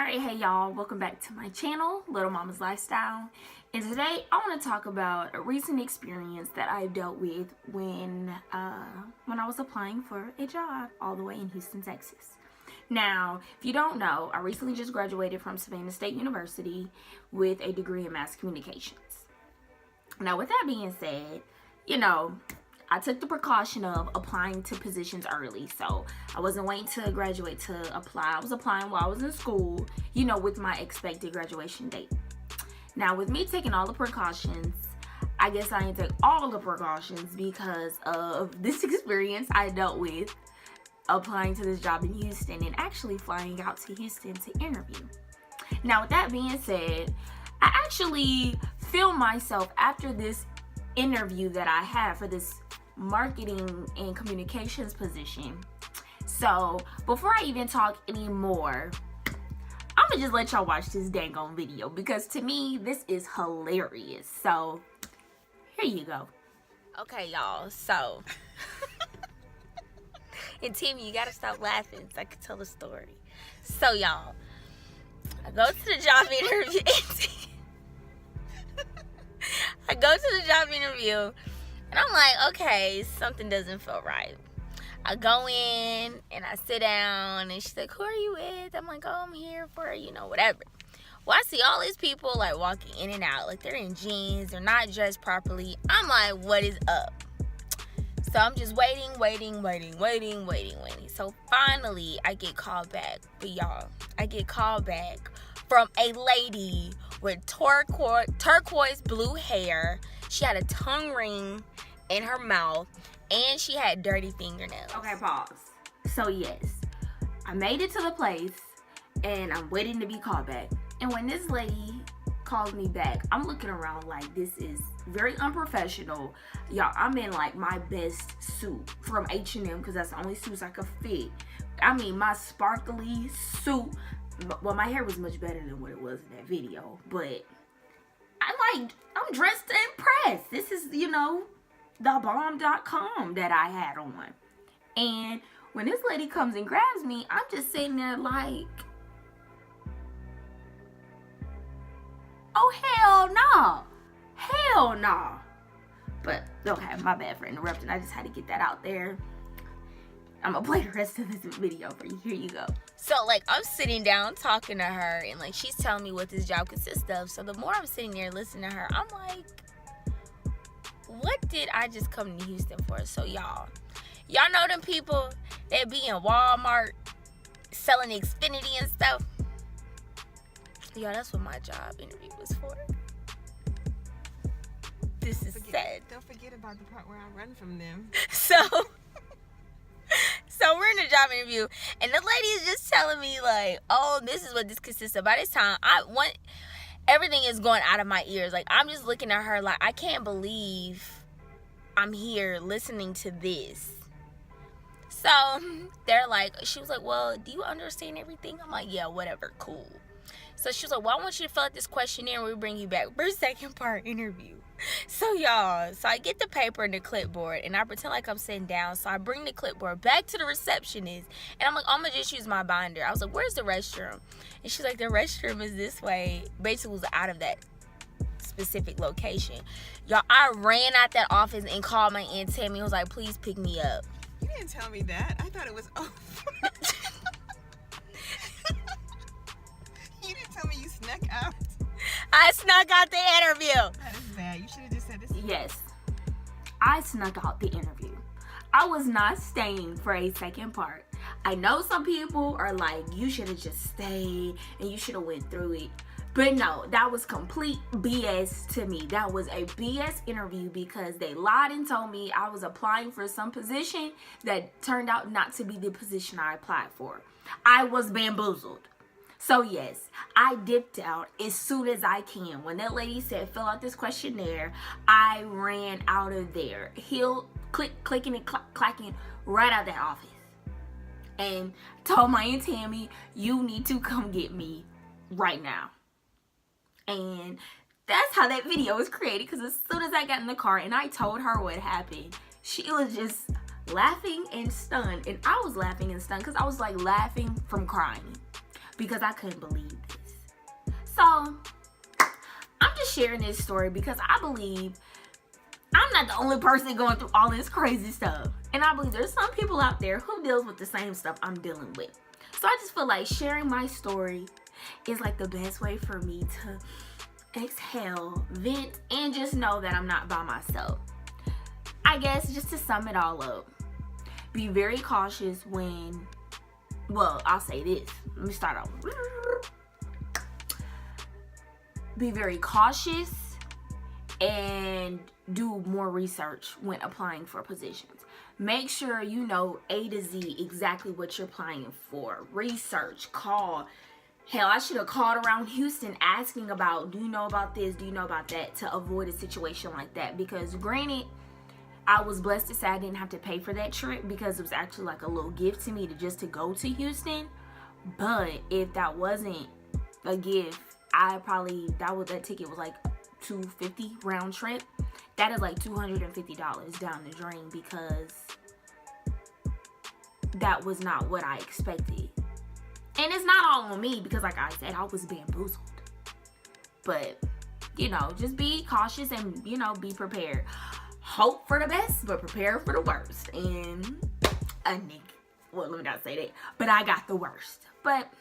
Alright, hey y'all, welcome back to my channel, Little Mama's Lifestyle. And today I want to talk about a recent experience that I dealt with when I was applying for a job all the way in Houston, Texas. Now, if you don't know, I recently just graduated from Savannah State University with a degree in mass communications. Now, with that being said, I took the precaution of applying to positions early. So I wasn't waiting to graduate to apply. I was applying while I was in school, with my expected graduation date. Now, with me taking all the precautions, I guess I didn't take all the precautions because of this experience I dealt with applying to this job in Houston and actually flying out to Houston to interview. Now, with that being said, I actually filmed myself after this interview that I had for this marketing and communications position. So before I even talk anymore, I'm gonna just let y'all watch this dang on video because to me this is hilarious. So here you go. Okay, y'all, so and Timmy, you gotta stop laughing so I can tell the story. So y'all, I go to the job interview. I go to the job interview and I'm like, okay, something doesn't feel right. I go in and I sit down and she's like, who are you with? I'm like, oh, I'm here for, whatever. Well, I see all these people like walking in and out, like they're in jeans, they're not dressed properly. I'm like, what is up? So I'm just waiting. So finally I get called back. But y'all, I get called back from a lady with turquoise blue hair. She had a tongue ring in her mouth and she had dirty fingernails. Okay, pause. So yes, I made it to the place and I'm waiting to be called back. And when this lady calls me back, I'm looking around like this is very unprofessional. Y'all, I'm in like my best suit from H&M because that's the only suits I could fit. I mean, my sparkly suit. Well, my hair was much better than what it was in that video, but I'm dressed to impress. This is, thebomb.com that I had on. And when this lady comes and grabs me, I'm just sitting there like, oh, hell no. But, okay, my bad for interrupting. I just had to get that out there. I'm gonna play the rest of this video for you. Here you go. So, I'm sitting down talking to her, and, she's telling me what this job consists of. So, the more I'm sitting there listening to her, I'm like, what did I just come to Houston for? So, y'all know them people that be in Walmart selling Xfinity and stuff? Y'all, that's what my job interview was for. This is sad. Don't forget about the part where I run from them. So we're in a job interview, and the lady is just telling me, oh, this is what this consists of. By this time, everything is going out of my ears. I'm just looking at her like, I can't believe I'm here listening to this. So she was like, well, do you understand everything? I'm like, yeah, whatever, cool. So she was like, well, I want you to fill out this questionnaire and we'll bring you back for a second part interview. So y'all, I get the paper and the clipboard and I pretend like I'm sitting down. So I bring the clipboard back to the receptionist and I'm like, I'm gonna just use my binder. I was like, where's the restroom? And she's like, the restroom is this way. Basically was out of that specific location. Y'all, I ran out that office and called my Aunt Tammy. I was like, please pick me up. You didn't tell me that. I thought it was over. You didn't tell me you snuck out. I snuck out the interview. That is bad. You should have just said this. Yes, I snuck out the interview. I was not staying for a second part. I know some people are like, you should have just stayed and you should have went through it. But no, that was complete BS to me. That was a BS interview because they lied and told me I was applying for some position that turned out not to be the position I applied for. I was bamboozled. So yes, I dipped out as soon as I can. When that lady said, fill out this questionnaire, I ran out of there. Clicking and clacking right out of that office. And told my Aunt Tammy, you need to come get me right now. And that's how that video was created. Because as soon as I got in the car and I told her what happened, she was just laughing and stunned. And I was laughing and stunned because I was laughing from crying. because I couldn't believe this. So I'm just sharing this story because I believe I'm not the only person going through all this crazy stuff. And I believe there's some people out there who deals with the same stuff I'm dealing with. So I just feel like sharing my story is like the best way for me to exhale, vent, and just know that I'm not by myself. I guess just to sum it all up, be very cautious when, well, I'll say this. Let me start off. Be very cautious and do more research when applying for positions. Make sure you know A to Z exactly what you're applying for. Research, call. Hell, I should have called around Houston asking about, do you know about this? Do you know about that? To avoid a situation like that. Because granted, I was blessed to say I didn't have to pay for that trip because it was actually like a little gift to me to go to Houston. But if that wasn't a gift, that ticket was like $250 round trip. That is like $250 down the drain because that was not what I expected. And it's not all on me because, like I said, I was bamboozled. But, just be cautious and, be prepared. Hope for the best, but prepare for the worst. And let me not say that, but I got the worst. But,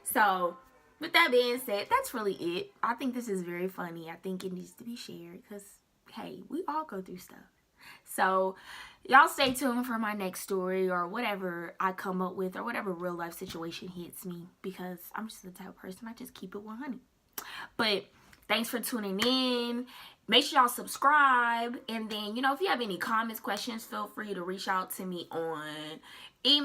so, with that being said, that's really it. I think this is very funny. I think it needs to be shared because, hey, we all go through stuff. So, y'all stay tuned for my next story or whatever I come up with or whatever real life situation hits me because I'm just the type of person, I just keep it 100. But thanks for tuning in. Make sure y'all subscribe. And then, if you have any comments, questions, feel free to reach out to me on email.